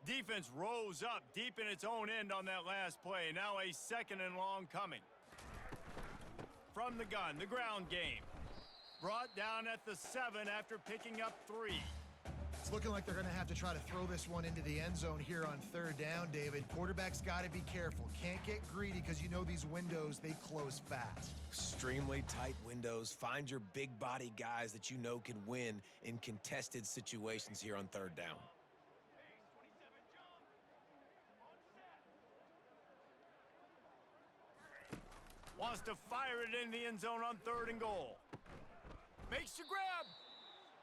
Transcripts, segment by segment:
Defense rose up deep in its own end on that last play. Now a 2nd and long coming. From the gun, the ground game. Brought down at the 7 after picking up 3. It's looking like they're going to have to try to throw this one into the end zone here on 3rd down, David. Quarterback's got to be careful. Can't get greedy because you know these windows, they close fast. Extremely tight windows. Find your big body guys that you know can win in contested situations here on 3rd down. Wants to fire it in the end zone on 3rd and goal. Makes the grab.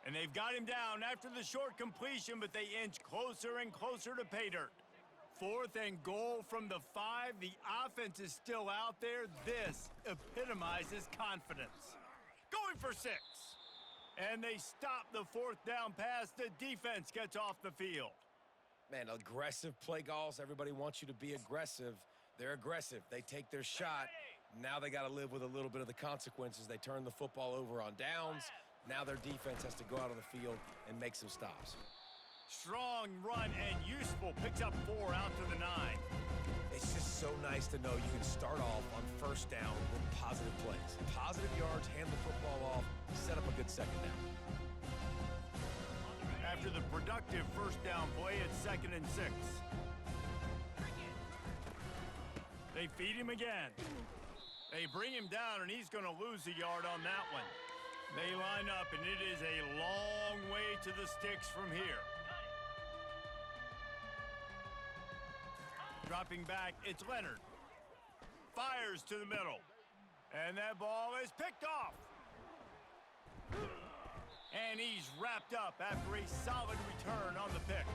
And they've got him down after the short completion, but they inch closer and closer to pay dirt. 4th and goal from the 5. The offense is still out there. This epitomizes confidence. Going for 6. And they stop the 4th down pass. The defense gets off the field. Man, aggressive play calls. Everybody wants you to be aggressive. They're aggressive. They take their shot. Now they got to live with a little bit of the consequences. They turn the football over on downs. Now their defense has to go out on the field and make some stops. Strong run and useful. Picks up 4 out to the 9. It's just so nice to know you can start off on 1st down with positive plays. Positive yards, hand the football off, set up a good 2nd down. After the productive 1st down play, it's 2nd and 6. They feed him again. They bring him down, and he's going to lose a yard on that one. They line up, and it is a long way to the sticks from here. Dropping back, it's Leonard. Fires to the middle. And that ball is picked off. And he's wrapped up after a solid return on the pick.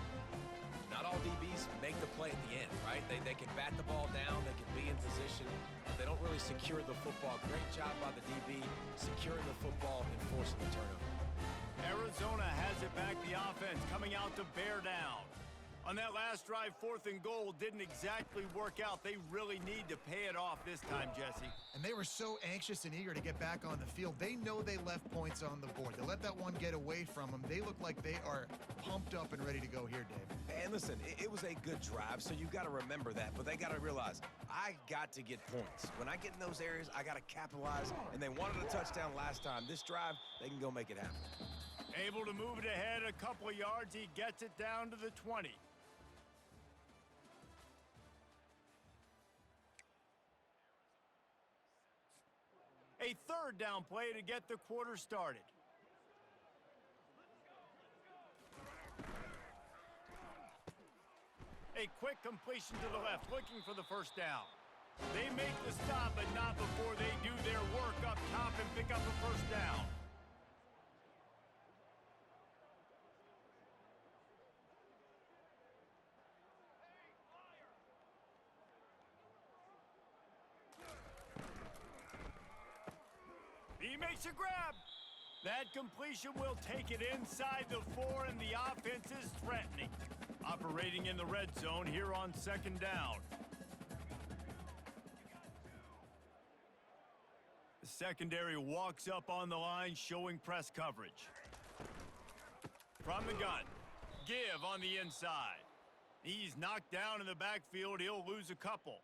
Not all DBs make the play at the end, right? They can bat the ball down, they can be in position. They don't really secure the football. Great job by the DB securing the football and forcing the turnover. Arizona has it back, the offense coming out to bear down. On that last drive, 4th and goal didn't exactly work out. They really need to pay it off this time, Jesse. And they were so anxious and eager to get back on the field. They know they left points on the board. They let that one get away from them. They look like they are pumped up and ready to go here, Dave. And listen, it was a good drive, so you got to remember that. But they got to realize, I got to get points. When I get in those areas, I got to capitalize. And they wanted a touchdown last time. This drive, they can go make it happen. Able to move it ahead a couple of yards. He gets it down to the 20. A 3rd down play to get the quarter started. A quick completion to the left, looking for the 1st down. They make the stop, but not before they do their work up top and pick up a 1st down. He makes a grab. That completion will take it inside the 4, and the offense is threatening. Operating in the red zone here on 2nd down. The secondary walks up on the line, showing press coverage. From the gun, give on the inside. He's knocked down in the backfield. He'll lose a couple.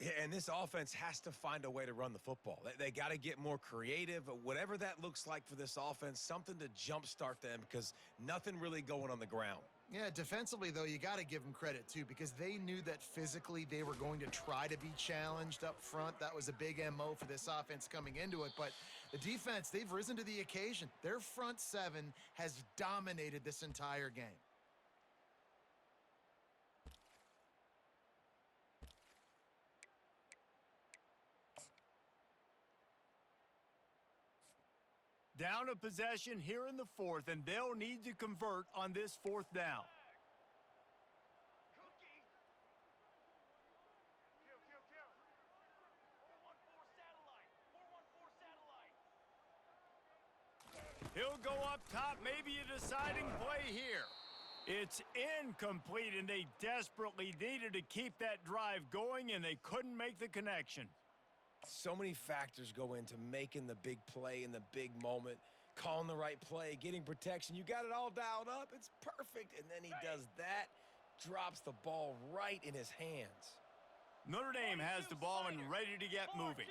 Yeah, and this offense has to find a way to run the football. They got to get more creative, whatever that looks like for this offense, something to jumpstart them because nothing really going on the ground. Yeah, defensively, though, you got to give them credit, too, because they knew that physically they were going to try to be challenged up front. That was a big MO for this offense coming into it. But the defense, they've risen to the occasion. Their front 7 has dominated this entire game. Down a possession here in the 4th, and they'll need to convert on this 4th down. He'll go up top, maybe a deciding play here. It's incomplete, and they desperately needed to keep that drive going, and they couldn't make the connection. So many factors go into making the big play in the big moment, calling the right play, getting protection. You got it all dialed up. It's perfect. And then he does that. drops the ball right in his hands. Notre Dame has the ball and ready to get moving.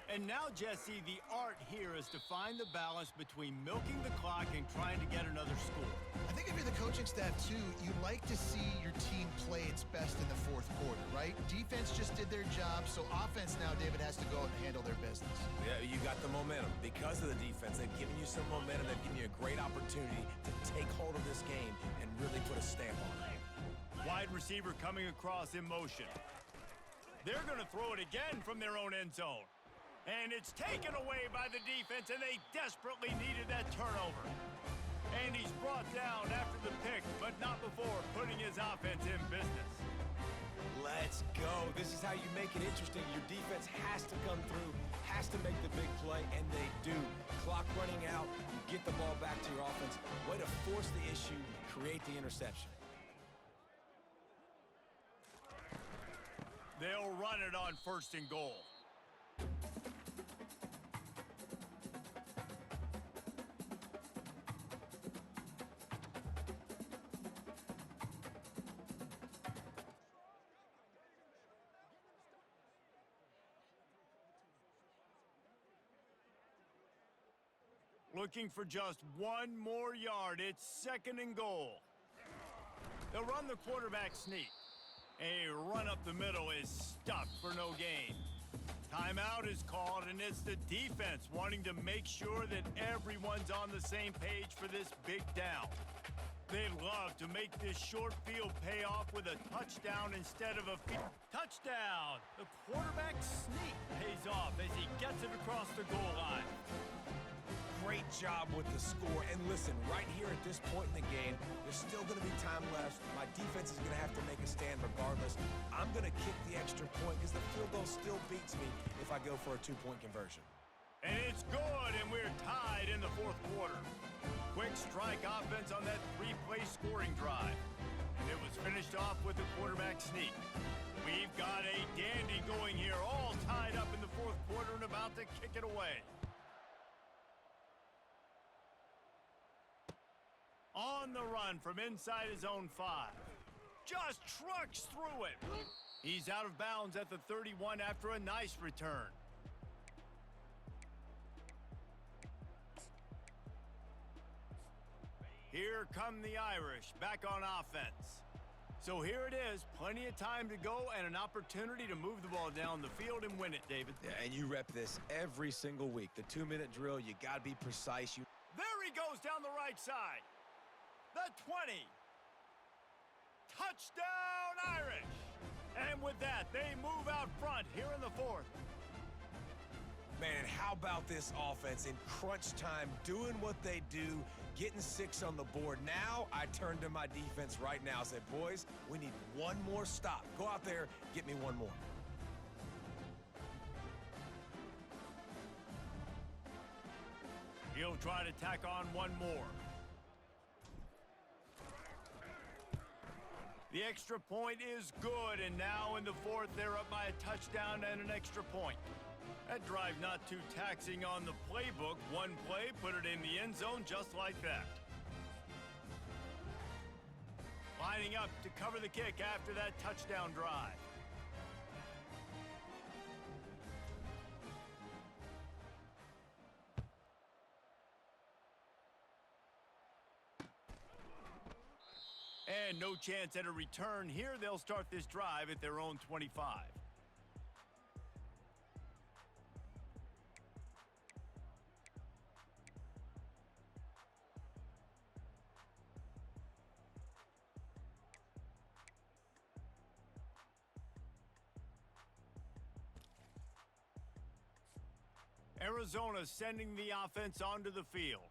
And now, Jesse, the art here is to find the balance between milking the clock and trying to get another score. I think if you're the coaching staff, too, you like to see your team play its best in the fourth quarter, right? Defense just did their job, so offense now, David, has to go out and handle their business. Yeah, you got the momentum. Because of the defense, they've given you some momentum. They've given you a great opportunity to take hold of this game and really put a stamp on it. Wide receiver coming across in motion. They're going to throw it again from their own end zone. And it's taken away by the defense, and they desperately needed that turnover. And he's brought down after the pick, but not before putting his offense in business. Let's go. This is how you make it interesting. Your defense has to come through, has to make the big play, and they do. Clock running out, you get the ball back to your offense. Way to force the issue, create the interception. They'll run it on 1st and goal. Looking for just one more yard. It's 2nd and goal. They'll run the quarterback sneak. A run up the middle is stuck for no gain. Timeout is called, and it's the defense wanting to make sure that everyone's on the same page for this big down. They'd love to make this short field pay off with a touchdown instead of a touchdown. The quarterback sneak pays off as he gets it across the goal line. Great job with the score. And listen, right here at this point in the game, there's still going to be time left. My defense is going to have to make a stand regardless. I'm going to kick the extra point because the field goal still beats me if I go for a 2-point conversion. And it's good, and we're tied in the 4th quarter. Quick strike offense on that 3-play scoring drive. And it was finished off with the quarterback sneak. We've got a dandy going here, all tied up in the 4th quarter and about to kick it away. On the run from inside his own 5. Just trucks through it. He's out of bounds at the 31 after a nice return. Here come the Irish back on offense. So here it is, plenty of time to go and an opportunity to move the ball down the field and win it, David. Yeah, and you rep this every single week. The 2-minute drill, you got to be precise. There he goes down the right side. The 20. Touchdown, Irish. And with that, they move out front here in the 4th. Man, how about this offense in crunch time, doing what they do, getting 6 on the board. Now I turn to my defense right now and say, boys, we need one more stop. Go out there, get me one more. He'll try to tack on one more. The extra point is good, and now in the 4th, they're up by a touchdown and an extra point. That drive not too taxing on the playbook. One play, put it in the end zone just like that. Lining up to cover the kick after that touchdown drive. And no chance at a return here. They'll start this drive at their own 25. Arizona sending the offense onto the field.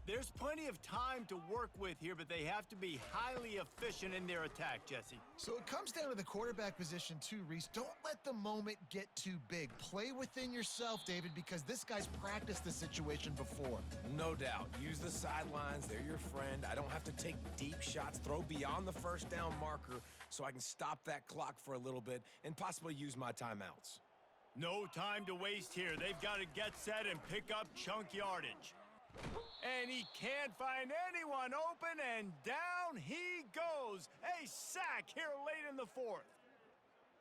There's plenty of time to work with here, but they have to be highly efficient in their attack, Jesse. So it comes down to the quarterback position too, Reese. Don't let the moment get too big. Play within yourself, David, because this guy's practiced the situation before. No doubt. Use the sidelines. They're your friend. I don't have to take deep shots. Throw beyond the 1st down marker so I can stop that clock for a little bit and possibly use my timeouts. No time to waste here. They've got to get set and pick up chunk yardage. And he can't find anyone open, and down he goes. A nice sack here late in the fourth.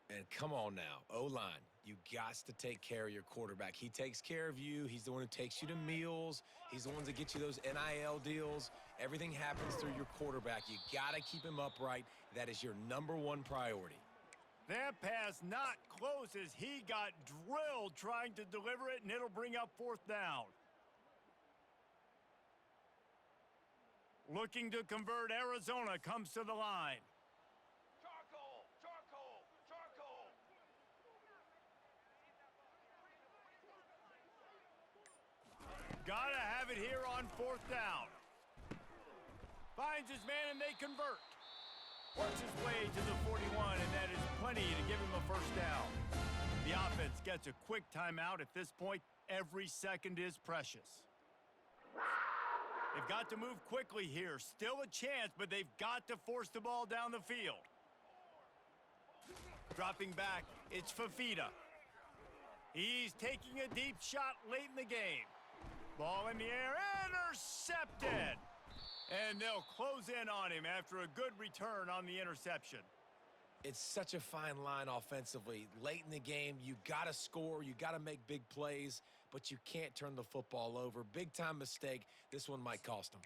And come on now, O-line, you got to take care of your quarterback. He takes care of you. He's the one who takes you to meals. He's the one that gets you those NIL deals. Everything happens through your quarterback. You got to keep him upright. That is your #1 priority. That pass not close as he got drilled trying to deliver it, and it'll bring up 4th down. Looking to convert, Arizona comes to the line. Gotta have it here on 4th down. Finds his man and they convert. Works his way to the 41, and that is plenty to give him a 1st down. The offense gets a quick timeout. At this point, every second is precious. They've got to move quickly here. Still a chance, but they've got to force the ball down the field. Dropping back, it's Fafita. He's taking a deep shot late in the game. Ball in the air, intercepted! And they'll close in on him after a good return on the interception. It's such a fine line offensively. Late in the game, you got to score, you got to make big plays, but you can't turn the football over. Big-time mistake. This one might cost them.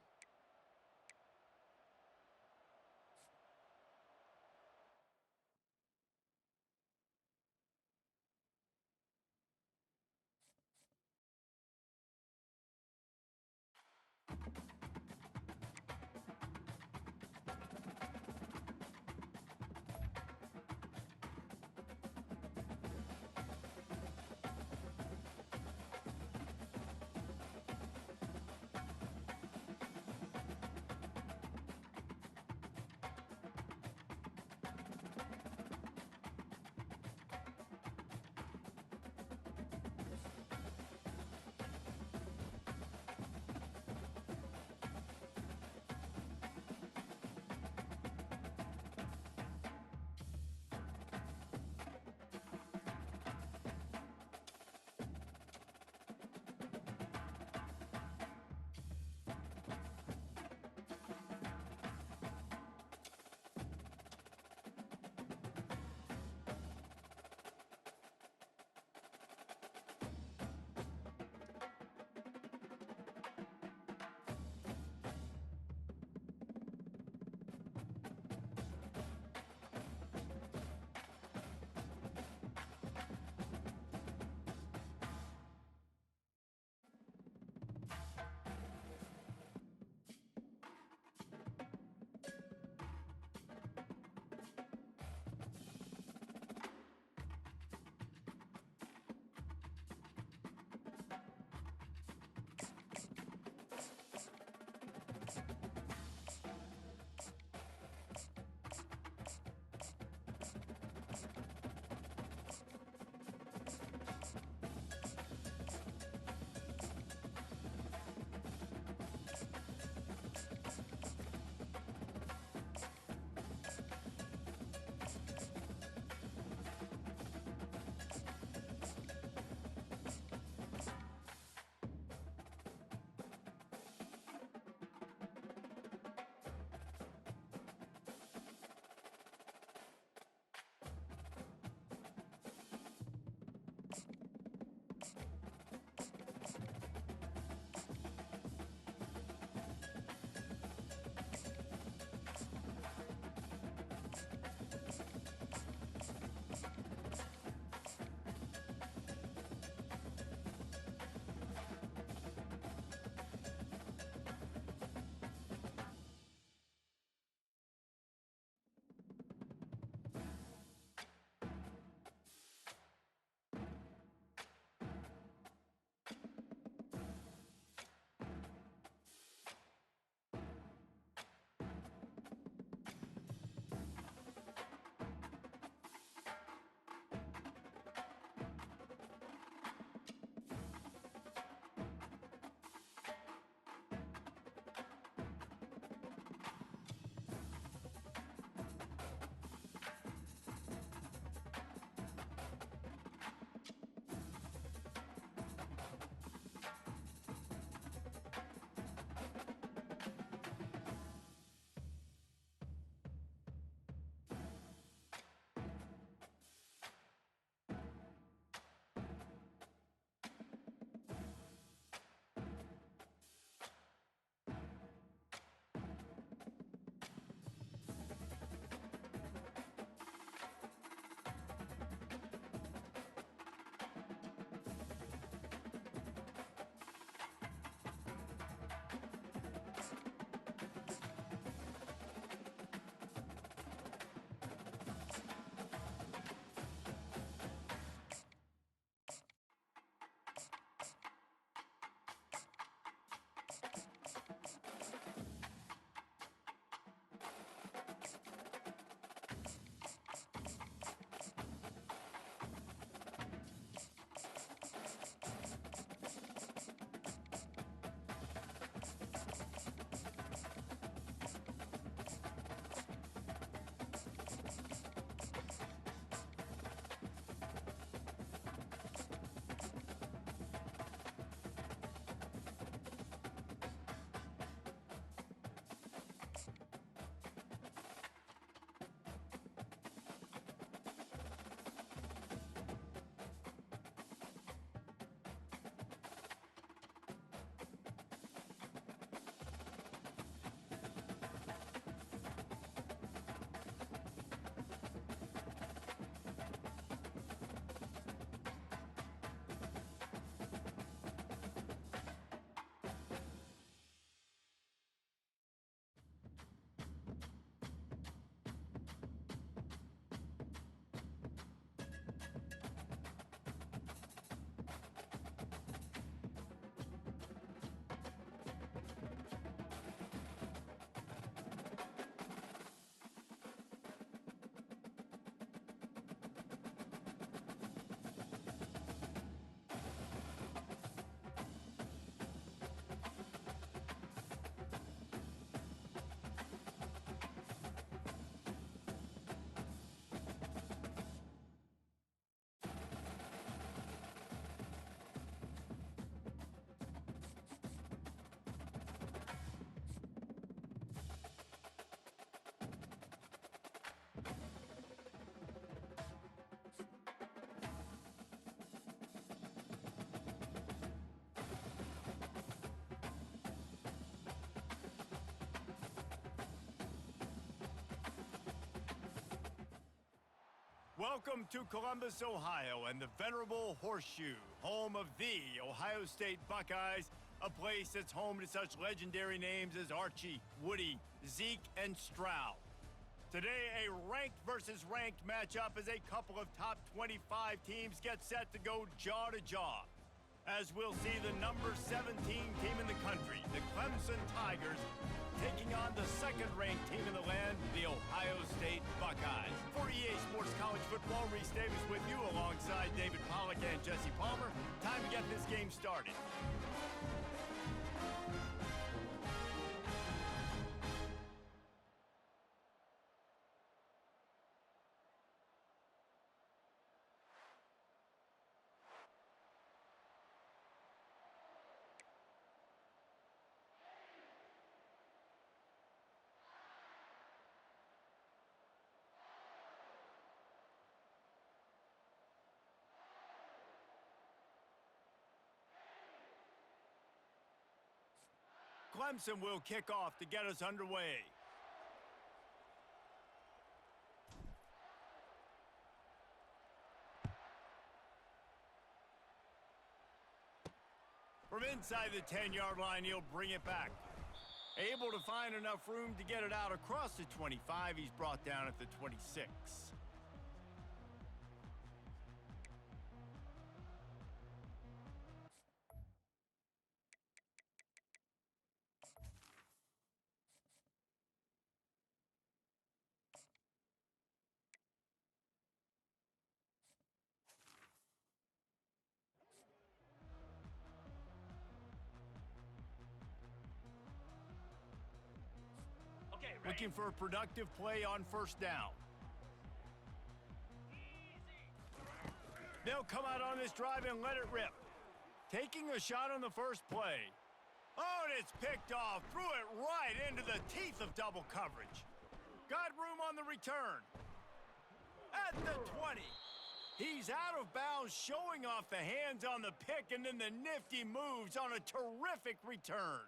Welcome to Columbus, Ohio, and the venerable Horseshoe, home of the Ohio State Buckeyes, a place that's home to such legendary names as Archie, Woody, Zeke, and Stroud. Today, a ranked versus ranked matchup as a couple of top 25 teams get set to go jaw to jaw. As we'll see the number 17 team in the country, the Clemson Tigers, taking on the second-ranked team in the land, the Ohio State Buckeyes. For EA Sports College Football, Reese Davis with you alongside David Pollack and Jesse Palmer. Time to get this game started. Clemson will kick off to get us underway. From inside the 10-yard line, he'll bring it back. Able to find enough room to get it out across the 25. He's brought down at the 26. Looking for a productive play on first down. They'll come out on this drive and let it rip. Taking a shot on the first play. Oh, and it's picked off. Threw it right into the teeth of double coverage. Got room on the return. At the 20. He's out of bounds, showing off the hands on the pick, and then the nifty moves on a terrific return.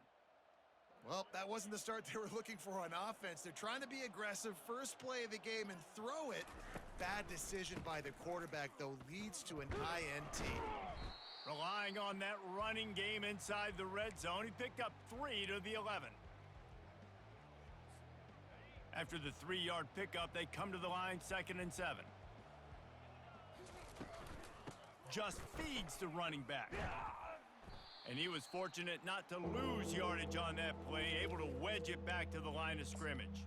Well, that wasn't the start they were looking for on offense. They're trying to be aggressive. First play of the game and throw it. Bad decision by the quarterback, though, leads to an INT. Relying on that running game inside the red zone, he picked up 3 to the 11. After the 3-yard pickup, they come to the line 2nd and 7. Just feeds the running back. And he was fortunate not to lose yardage on that play, able to wedge it back to the line of scrimmage.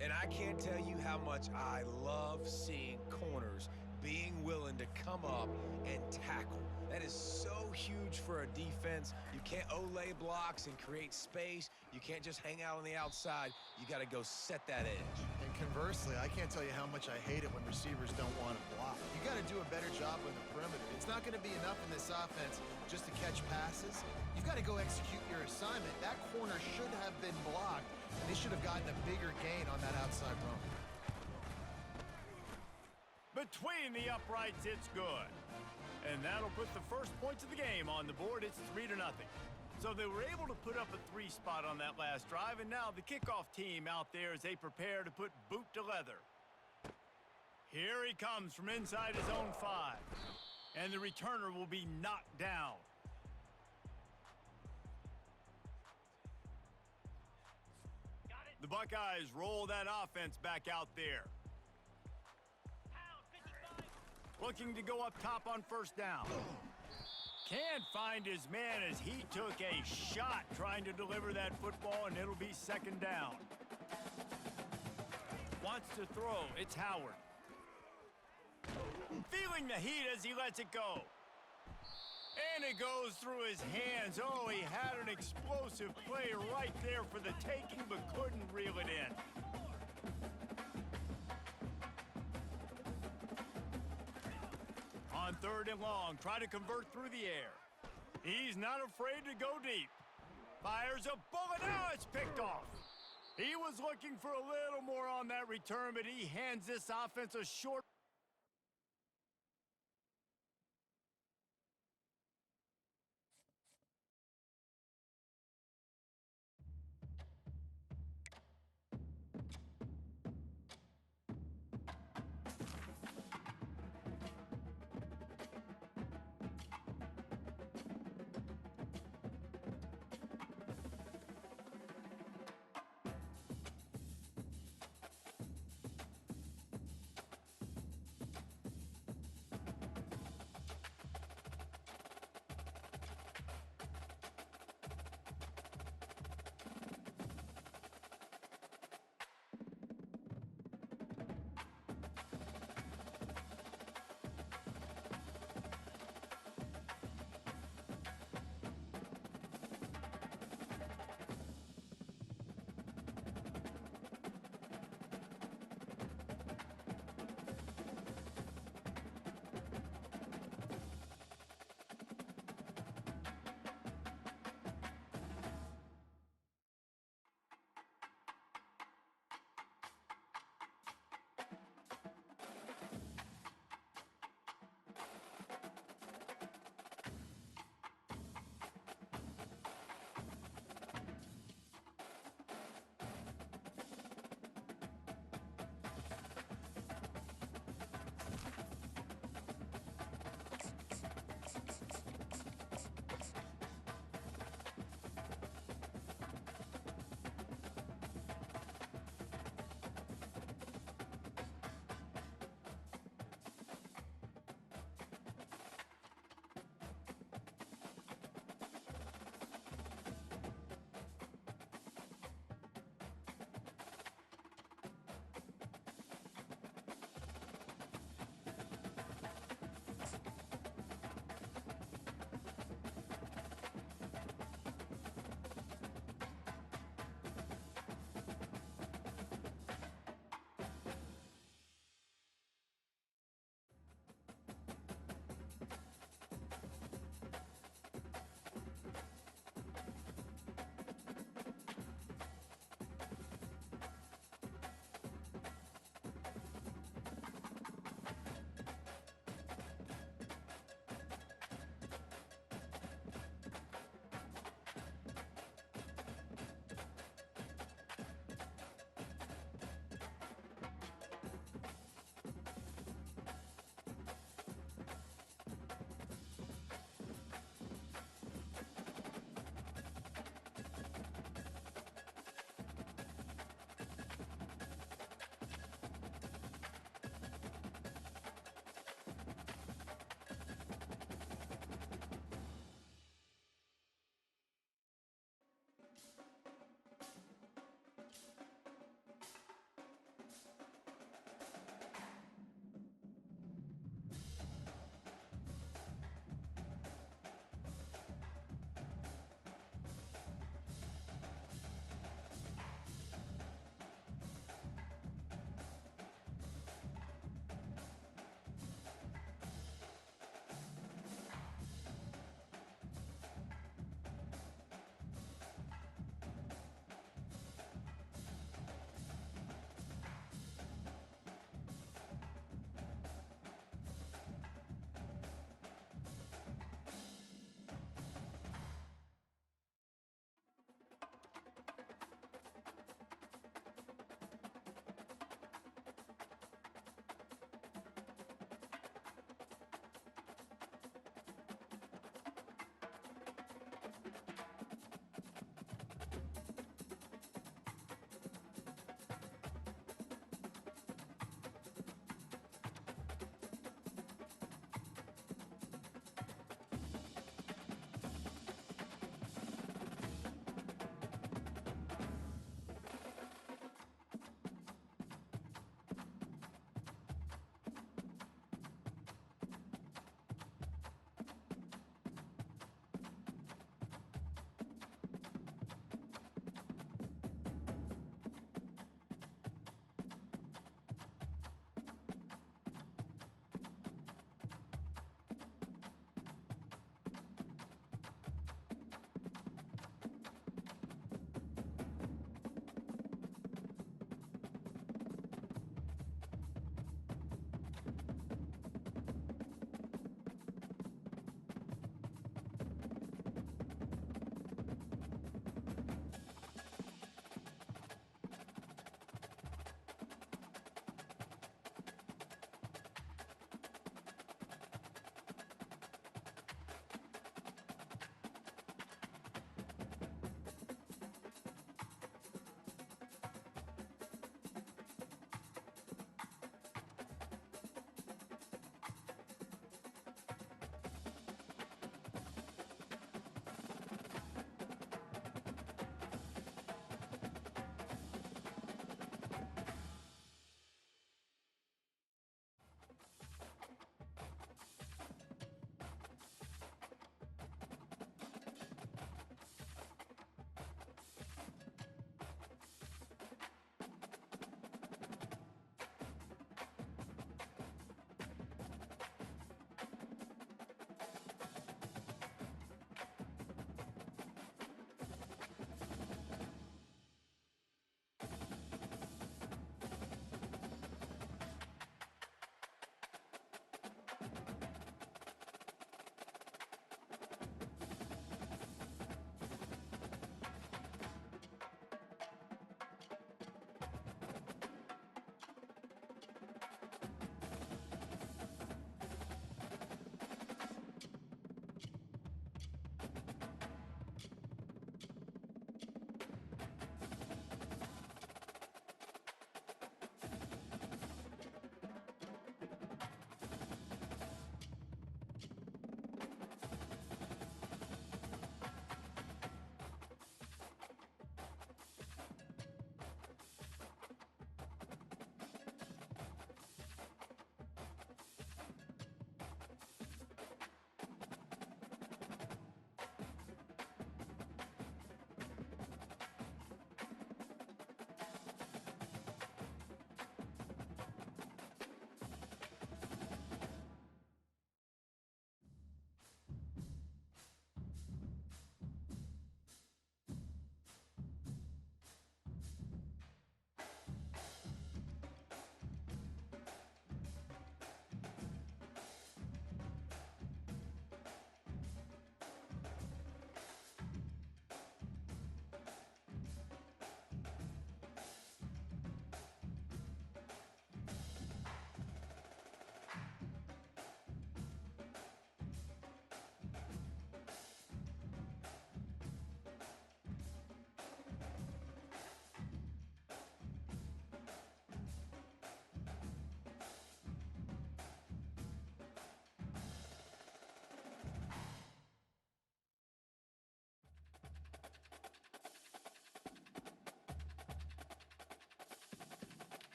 And I can't tell you how much I love seeing corners being willing to come up and tackle. That is so huge for a defense. You can't olay blocks and create space. You can't just hang out on the outside. You got to go set that edge. And conversely, I can't tell you how much I hate it when receivers don't want to block. You got to do a better job on the perimeter. It's not going to be enough in this offense just to catch passes. You've got to go execute your assignment. That corner should have been blocked, and they should have gotten a bigger gain on that outside run. Between the uprights, it's good. And that'll put the first points of the game on the board. It's 3-0. So they were able to put up a 3 spot on that last drive, and now the kickoff team out there as they prepare to put boot to leather. Here he comes from inside his own 5. And the returner will be knocked down. The Buckeyes roll that offense back out there. Looking to go up top on first down. Can't find his man as he took a shot trying to deliver that football, and it'll be 2nd down. Wants to throw. It's Howard. Feeling the heat as he lets it go. And it goes through his hands. Oh, he had an explosive play right there for the taking, but couldn't reel it in. On 3rd and long, try to convert through the air. He's not afraid to go deep. Fires a bullet. Now it's picked off. He was looking for a little more on that return, but he hands this offense a short.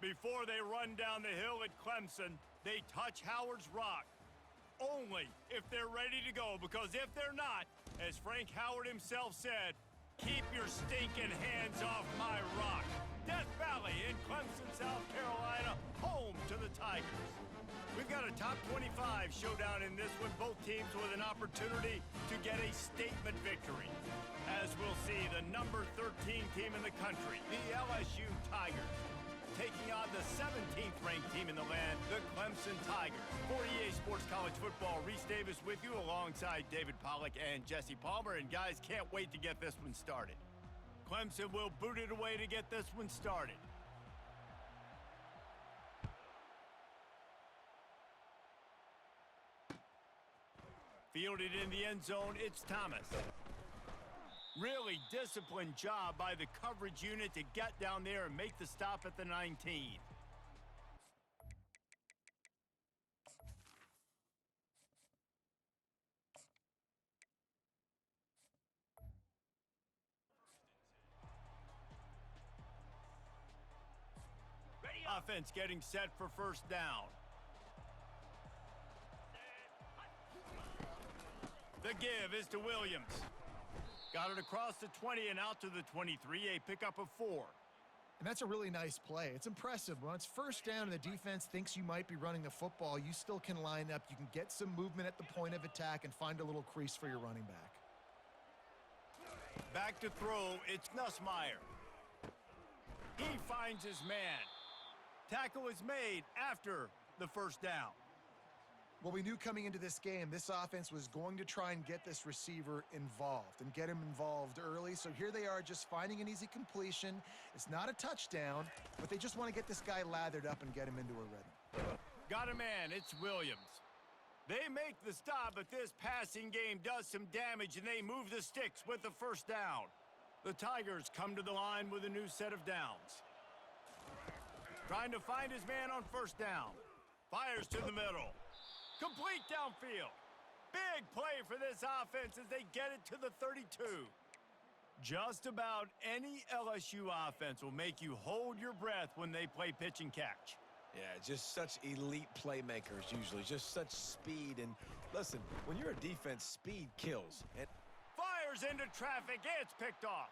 Before they run down the hill at Clemson, they touch Howard's rock. Only if they're ready to go, because if they're not, as Frank Howard himself said, keep your stinking hands off my rock. Death Valley in Clemson, South Carolina, home to the Tigers. We've got a top 25 showdown in this one, both teams with an opportunity to get a statement victory. As we'll see, the number 13 team in the country, the LSU Tigers, taking on the 17th ranked team in the land, the Clemson Tigers. For EA Sports College Football, Reese Davis with you alongside David Pollack and Jesse Palmer. And guys, can't wait to get this one started. Clemson will boot it away to get this one started. Fielded in the end zone, it's Thomas. Really disciplined job by the coverage unit to get down there and make the stop at the 19. Offense getting set for first down. The give is to Williams. Got it across the 20 and out to the 23, a pickup of 4. And that's a really nice play. It's impressive. When it's first down and the defense thinks you might be running the football, you still can line up. You can get some movement at the point of attack and find a little crease for your running back. Back to throw, it's Nussmeier. He finds his man. Tackle is made after the first down. Well, we knew coming into this game, this offense was going to try and get this receiver involved and get him involved early. So here they are just finding an easy completion. It's not a touchdown, but they just want to get this guy lathered up and get him into a rhythm. Got a man, it's Williams. They make the stop, but this passing game does some damage, and they move the sticks with the first down. The Tigers come to the line with a new set of downs. Trying to find his man on first down. Fires to the middle. Complete downfield. Big play for this offense as they get it to the 32. Just about any LSU offense will make you hold your breath when they play pitch and catch. Yeah, just such elite playmakers usually, just such speed. And listen, when you're a defense, speed kills. And fires into traffic, it's picked off.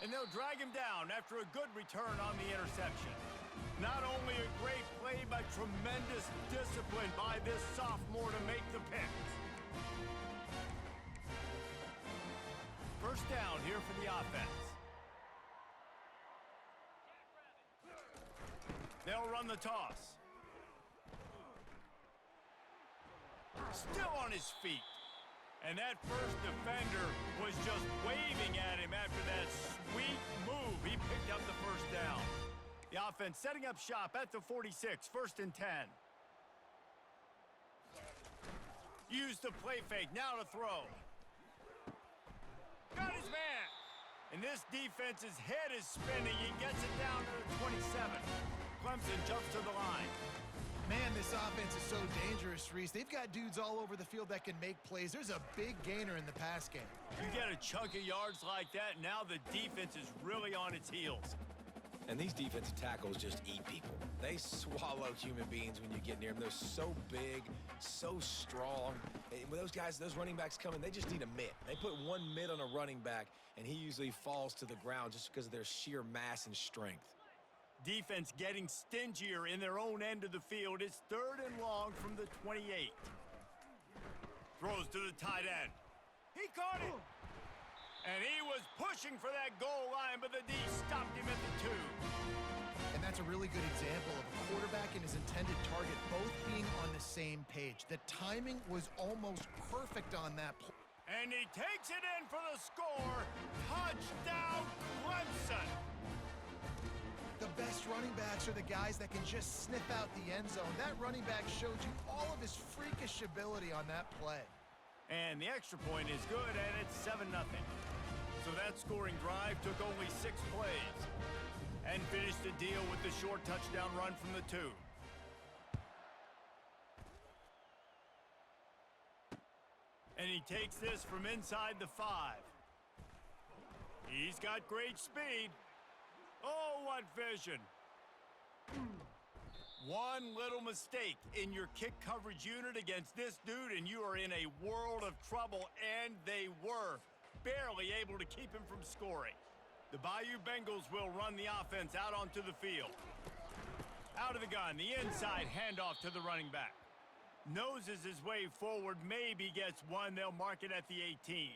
And they'll drag him down after a good return on the interception. Not only a great play, but tremendous discipline by this sophomore to make the pick. First down here for the offense. They'll run the toss. Still on his feet. And that first defender was just waving at him after that sweet move. He picked up the first down. The offense setting up shop at the 46, first and 10. Use the play fake, now to throw. Got his man. And this defense's head is spinning. He gets it down to the 27. Clemson jumps to the line. Man, this offense is so dangerous, Reese. They've got dudes all over the field that can make plays. There's a big gainer in the pass game. You get a chunk of yards like that, now the defense is really on its heels. And these defensive tackles just eat people. They swallow human beings when you get near them. They're so big, so strong. And when those guys, those running backs come in, they just need a mitt. They put one mitt on a running back, and he usually falls to the ground just because of their sheer mass and strength. Defense getting stingier in their own end of the field. It's third and long from the 28. Throws to the tight end. He caught it. And he was pushing for that goal line, but the D stopped him at the 2. And that's a really good example of a quarterback and his intended target both being on the same page. The timing was almost perfect on that play. And he takes it in for the score. Touchdown, Clemson. The best running backs are the guys that can just sniff out the end zone. That running back showed you all of his freakish ability on that play. And the extra point is good, and it's 7-0. So that scoring drive took only 6 plays and finished the deal with the short touchdown run from the 2. And he takes this from inside the 5. He's got great speed. Oh, what vision. One little mistake in your kick coverage unit against this dude, and you are in a world of trouble, and they were barely able to keep him from scoring. The Bayou Bengals will run the offense out onto the field. Out of the gun, the inside handoff to the running back. Noses his way forward, maybe gets one. They'll mark it at the 18.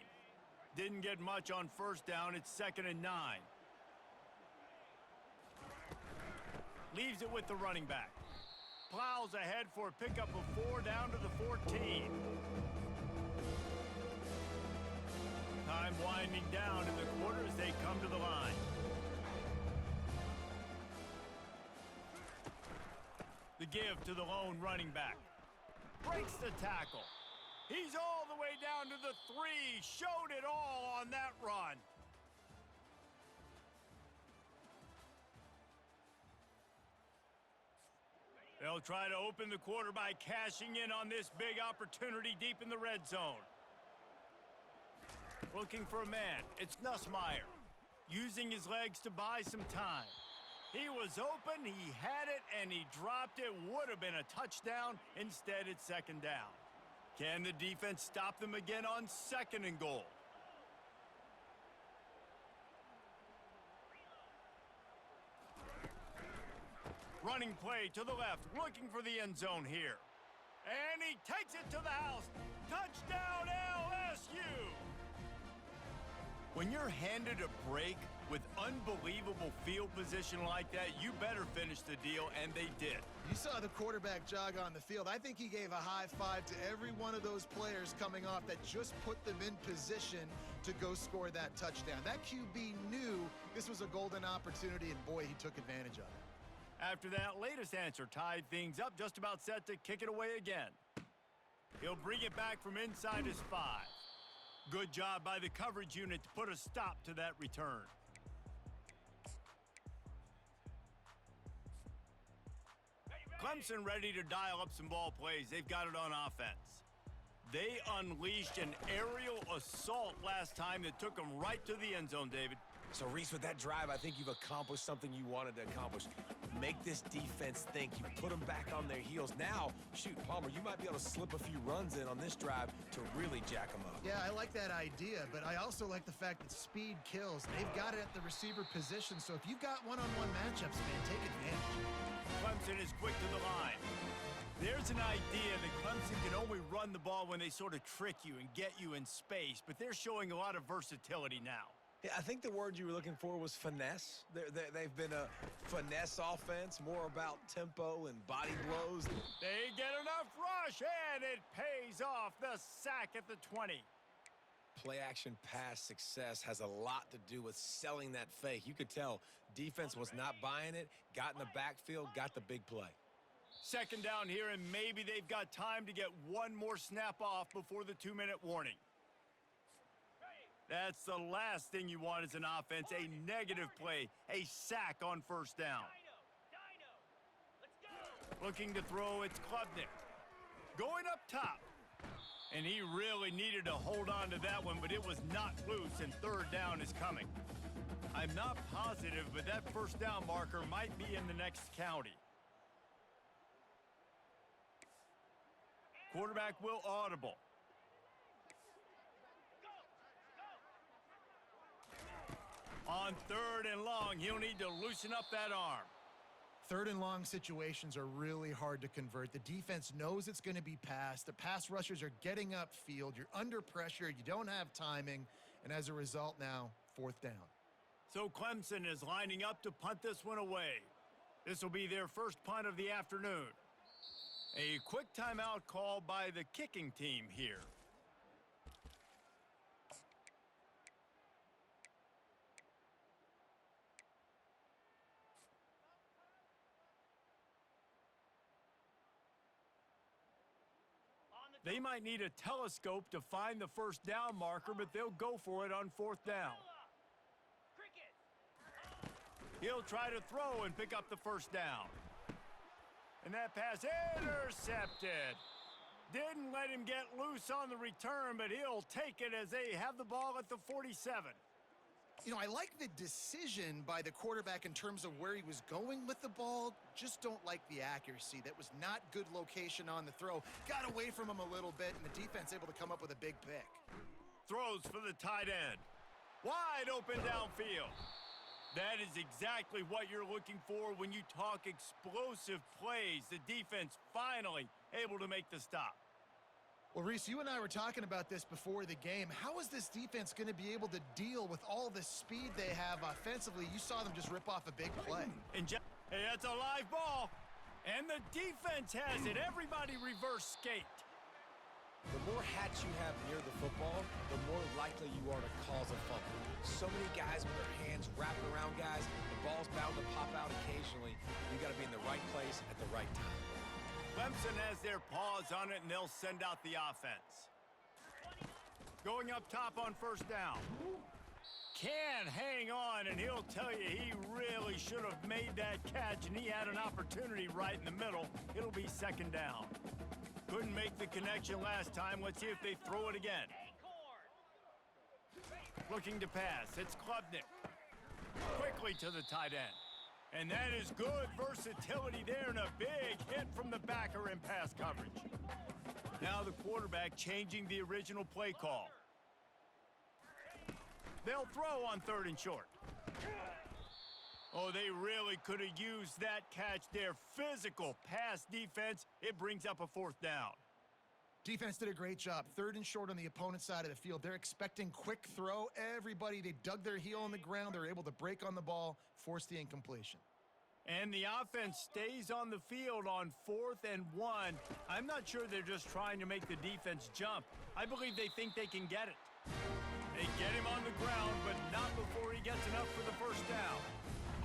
Didn't get much on first down. It's 2nd and 9. Leaves it with the running back. Plows ahead for a pickup of 4 down to the 14. Time winding down in the quarter as they come to the line. The give to the lone running back. Breaks the tackle. He's all the way down to the 3. Showed it all on that run. They'll try to open the quarter by cashing in on this big opportunity deep in the red zone. Looking for a man. It's Nussmeier. Using his legs to buy some time. He was open, he had it, and he dropped it. Would have been a touchdown. Instead, it's 2nd down. Can the defense stop them again on 2nd and goal? Running play to the left, looking for the end zone here. And he takes it to the house. Touchdown, LSU! When you're handed a break with unbelievable field position like that, you better finish the deal, and they did. You saw the quarterback jog on the field. I think he gave a high five to every one of those players coming off that just put them in position to go score that touchdown. That QB knew this was a golden opportunity, and boy, he took advantage of it. After that latest answer tied things up, just about set to kick it away again. He'll bring it back from inside his 5. Good job by the coverage unit to put a stop to that return. Clemson ready to dial up some ball plays. They've got it on offense. They unleashed an aerial assault last time that took them right to the end zone, David. So, Reese, with that drive, I think you've accomplished something you wanted to accomplish. Make this defense think. You put them back on their heels. Now, shoot, Palmer, you might be able to slip a few runs in on this drive to really jack them up. Yeah, I like that idea, but I also like the fact that speed kills. They've got it at the receiver position, so if you've got one-on-one matchups, man, take advantage. Clemson is quick to the line. There's an idea that Clemson can only run the ball when they sort of trick you and get you in space, but they're showing a lot of versatility now. Yeah, I think the word you were looking for was finesse. They've been a finesse offense, more about tempo and body blows. They get enough rush, and it pays off. The sack at the 20. Play-action pass success has a lot to do with selling that fake. You could tell defense was not buying it, got in the backfield, got the big play. 2nd down here, and maybe they've got time to get one more snap off before the 2-minute warning. That's the last thing you want as an offense, a negative play, a sack on 1st down. Looking to throw, it's Klubnik. Going up top. And he really needed to hold on to that one, but it was not loose, and 3rd down is coming. I'm not positive, but that 1st down marker might be in the next county. Quarterback will audible. On 3rd and long, he'll need to loosen up that arm. 3rd and long situations are really hard to convert. The defense knows it's going to be passed. The pass rushers are getting upfield. You're under pressure. You don't have timing. And as a result now, 4th down. So Clemson is lining up to punt this one away. This will be their first punt of the afternoon. A quick timeout call by the kicking team here. They might need a telescope to find the 1st down marker, but they'll go for it on 4th down. He'll try to throw and pick up the 1st down. And that pass intercepted. Didn't let him get loose on the return, but he'll take it as they have the ball at the 47. I like the decision by the quarterback in terms of where he was going with the ball. Just don't like the accuracy. That was not good location on the throw. Got away from him a little bit, and the defense able to come up with a big pick. Throws for the tight end. Wide open downfield. That is exactly what you're looking for when you talk explosive plays. The defense finally able to make the stop. Well, Reese, you and I were talking about this before the game. How is this defense going to be able to deal with all the speed they have offensively? You saw them just rip off a big play. Hey, that's a live ball. And the defense has it. Everybody reverse skate. The more hats you have near the football, the more likely you are to cause a fumble. So many guys with their hands wrapping around guys, the ball's bound to pop out occasionally. You got to be in the right place at the right time. Clemson has their paws on it, and they'll send out the offense. Going up top on first down. Can hang on, and he'll tell you he really should have made that catch, and he had an opportunity right in the middle. It'll be second down. Couldn't make the connection last time. Let's see if they throw it again. Looking to pass. It's Klubnik. Quickly to the tight end. And that is good versatility there, and a big hit from the backer in pass coverage. Now the quarterback changing the original play call. They'll throw on 3rd and short. Oh, they really could have used that catch there. Physical pass defense. It brings up a 4th down. Defense did a great job. 3rd and short on the opponent's side of the field. They're expecting quick throw. Everybody, they dug their heel on the ground. They're able to break on the ball, force the incompletion. And the offense stays on the field on 4th and 1. I'm not sure they're just trying to make the defense jump. I believe they think they can get it. They get him on the ground, but not before he gets enough for the first down.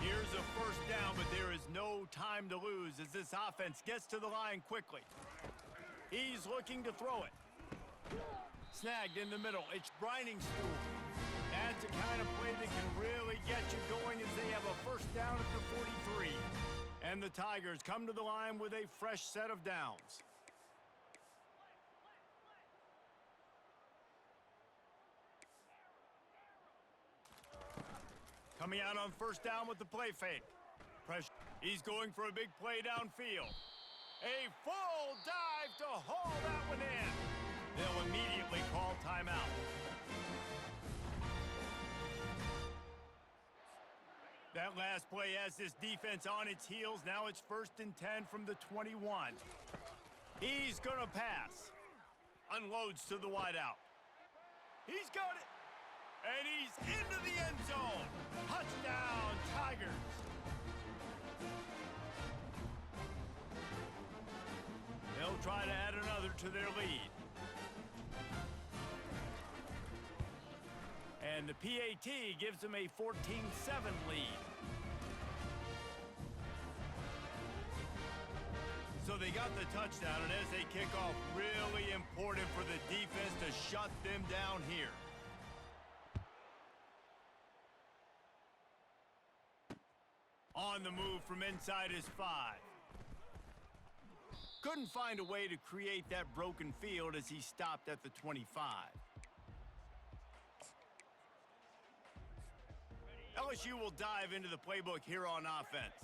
Here's a first down, but there is no time to lose as this offense gets to the line quickly. He's looking to throw it. Snagged in the middle. It's Briningstool. That's the kind of play that can really get you going as they have a first down at the 43. And the Tigers come to the line with a fresh set of downs. Coming out on first down with the play fake. Pressure. He's going for a big play downfield. A full dive to haul that one in. They'll immediately call timeout. That last play has this defense on its heels. Now it's 1st and 10 from the 21. He's going to pass. Unloads to the wideout. He's got it. And he's into the end zone. Touchdown, Tigers. They'll try to add another to their lead. And the PAT gives them a 14-7 lead. So they got the touchdown, and as they kick off, really important for the defense to shut them down here. On the move from inside his 5. Couldn't find a way to create that broken field as he stopped at the 25. LSU will dive into the playbook here on offense.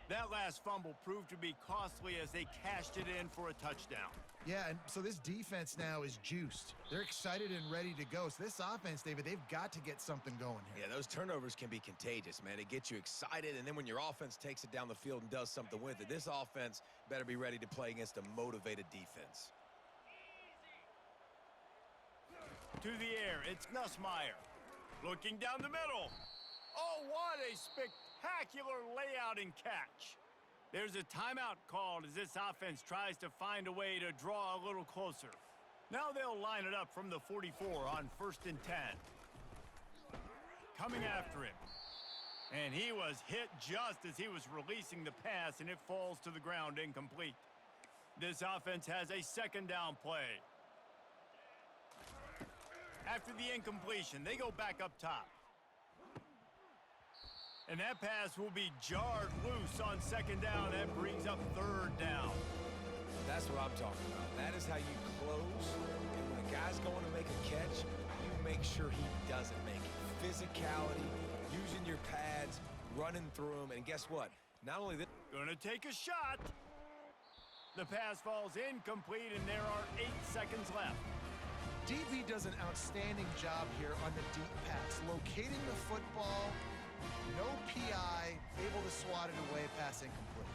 That last fumble proved to be costly as they cashed it in for a touchdown. Yeah, and so this defense now is juiced. They're excited and ready to go. So this offense, David, they've got to get something going here. Yeah, those turnovers can be contagious, man. It gets you excited, and then when your offense takes it down the field and does something with it, this offense better be ready to play against a motivated defense. To the air, it's Nussmeier. Looking down the middle. Oh, what a spectacular layout and catch. There's a timeout called as this offense tries to find a way to draw a little closer. Now they'll line it up from the 44 on 1st and 10. Coming after him. And he was hit just as he was releasing the pass, and it falls to the ground incomplete. This offense has a 2nd down play. After the incompletion, they go back up top. And that pass will be jarred loose on 2nd down. That brings up 3rd down. That's what I'm talking about. That is how you close. And when a guy's going to make a catch, you make sure he doesn't make it. physicality, using your pads, running through them, and guess what? Not only this. Gonna take a shot. The pass falls incomplete, and there are 8 seconds left. DB does an outstanding job here on the deep pass, locating the football, no PI, able to swat it away, pass incomplete.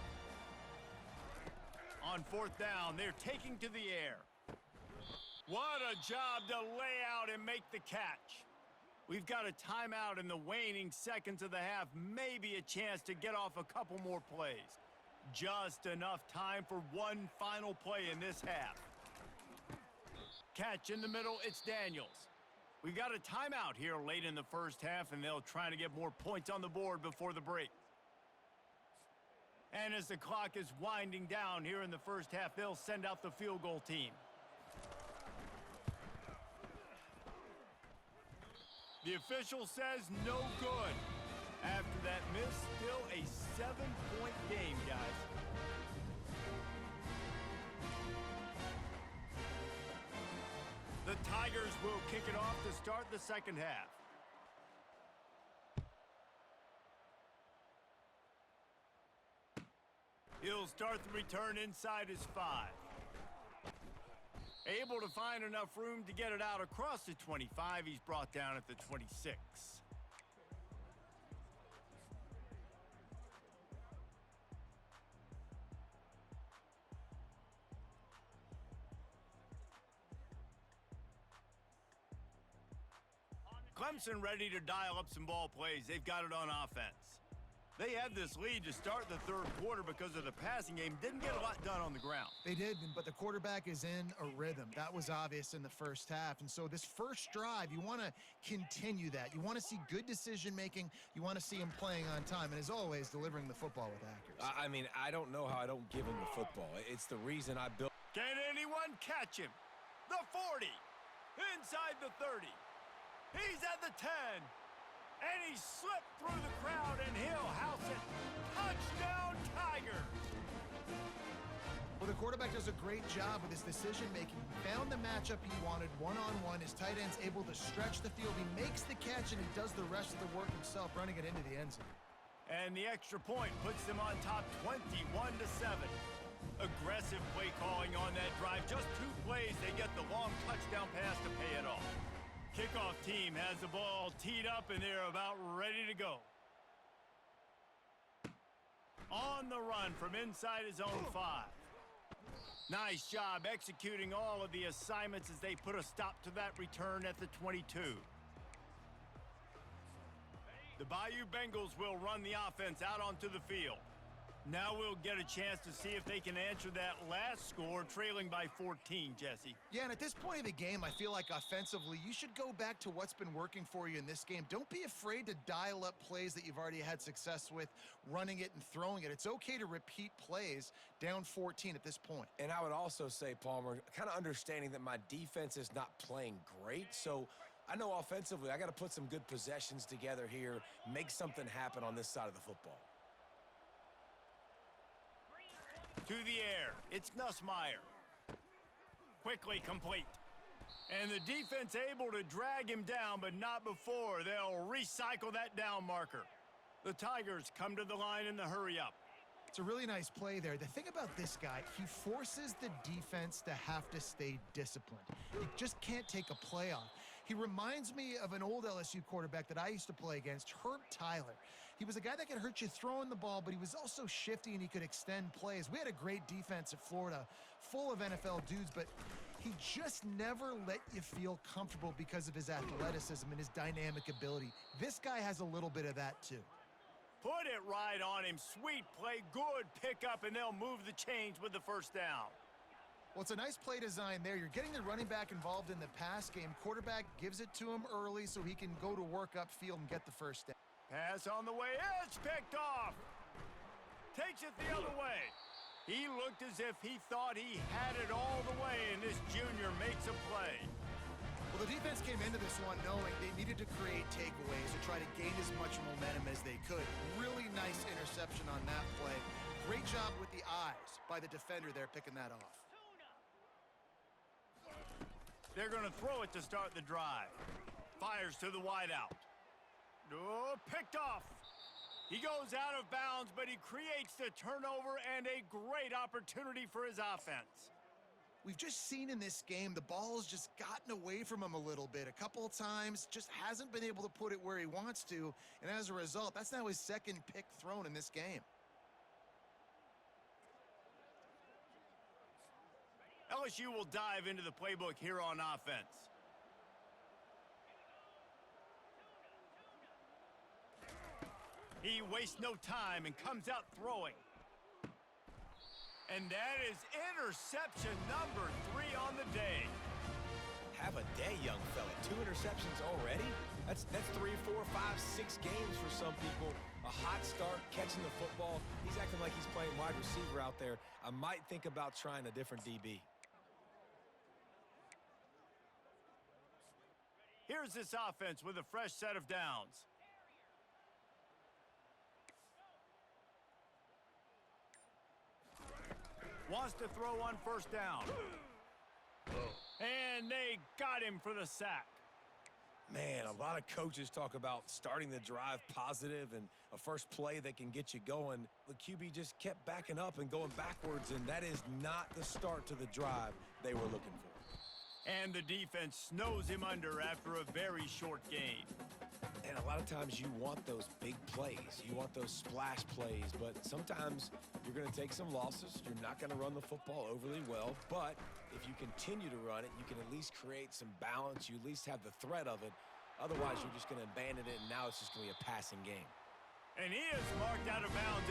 On 4th down, they're taking to the air. What a job to lay out and make the catch. We've got a timeout in the waning seconds of the half, maybe a chance to get off a couple more plays. Just enough time for one final play in this half. Catch in the middle, it's Daniels. We've got a timeout here late in the first half, and they'll try to get more points on the board before the break. And as the clock is winding down here in the first half, they'll send out the field goal team. The official says no good. After that miss, still a 7-point game, guys. The Tigers will kick it off to start the second half. He'll start the return inside his 5. Able to find enough room to get it out across the 25. He's brought down at the 26. Clemson ready to dial up some ball plays. They've got it on offense. They had this lead to start the third quarter because of the passing game. Didn't get a lot done on the ground. They did, but the quarterback is in a rhythm. That was obvious in the first half. And so this first drive, you want to continue that. You want to see good decision-making. You want to see him playing on time. And as always, delivering the football with accuracy. I mean, I don't know how I don't give him the football. It's the reason I built. Can anyone catch him? The 40. Inside the 30. He's at the 10. And he slipped through the crowd, and he'll house it. Touchdown, Tigers! Well, the quarterback does a great job with his decision-making. He found the matchup he wanted, one-on-one. His tight end's able to stretch the field. He makes the catch, and he does the rest of the work himself, running it into the end zone. And the extra point puts them on top 21-7. Aggressive play calling on that drive. Just 2 plays, they get the long touchdown pass to pay it off. Kickoff team has the ball teed up, and they're about ready to go. On the run from inside his own 5. Nice job executing all of the assignments as they put a stop to that return at the 22. The Bayou Bengals will run the offense out onto the field. Now we'll get a chance to see if they can answer that last score, trailing by 14, Jesse. Yeah, and at this point of the game, I feel like offensively, you should go back to what's been working for you in this game. Don't be afraid to dial up plays that you've already had success with, running it and throwing it. It's okay to repeat plays down 14 at this point. And I would also say, Palmer, kind of understanding that my defense is not playing great, so I know offensively I got to put some good possessions together here, make something happen on this side of the football. To the air, it's Nussmeier. Quickly complete. And the defense able to drag him down, but not before they'll recycle that down marker. The Tigers come to the line in the hurry-up. It's a really nice play there. The thing about this guy, he forces the defense to have to stay disciplined. You just can't take a play off. He reminds me of an old LSU quarterback that I used to play against, Herb Tyler. He was a guy that could hurt you throwing the ball, but he was also shifty and he could extend plays. We had a great defense at Florida, full of NFL dudes, but he just never let you feel comfortable because of his athleticism and his dynamic ability. This guy has a little bit of that too. Put it right on him. Sweet play, good pickup, and they'll move the chains with the first down. Well, it's a nice play design there. You're getting the running back involved in the pass game. Quarterback gives it to him early so he can go to work upfield and get the first down. Pass on the way. It's picked off. Takes it the other way. He looked as if he thought he had it all the way, and this junior makes a play. Well, the defense came into this one knowing they needed to create takeaways to try to gain as much momentum as they could. Really nice interception on that play. Great job with the eyes by the defender there picking that off. They're going to throw it to start the drive. Fires to the wideout. Oh, picked off. He goes out of bounds, but he creates the turnover and a great opportunity for his offense. We've just seen in this game the ball has just gotten away from him a little bit. A couple of times, just hasn't been able to put it where he wants to. And as a result, that's now his second pick thrown in this game. LSU will dive into the playbook here on offense. He wastes no time and comes out throwing. And that is interception number 3 on the day. Have a day, young fella. 2 interceptions already? That's 3, 4, 5, 6 games for some people. A hot start, catching the football. He's acting like he's playing wide receiver out there. I might think about trying a different DB. Here's this offense with a fresh set of downs. Wants to throw on first down. And they got him for the sack. Man, a lot of coaches talk about starting the drive positive and a first play that can get you going. The QB just kept backing up and going backwards, and that is not the start to the drive they were looking for. And the defense snows him under after a very short gain. And a lot of times you want those big plays. You want those splash plays, but sometimes you're going to take some losses. You're not going to run the football overly well, but if you continue to run it, you can at least create some balance. You at least have the threat of it. Otherwise, you're just going to abandon it, and now it's just going to be a passing game. And he is marked out of bounds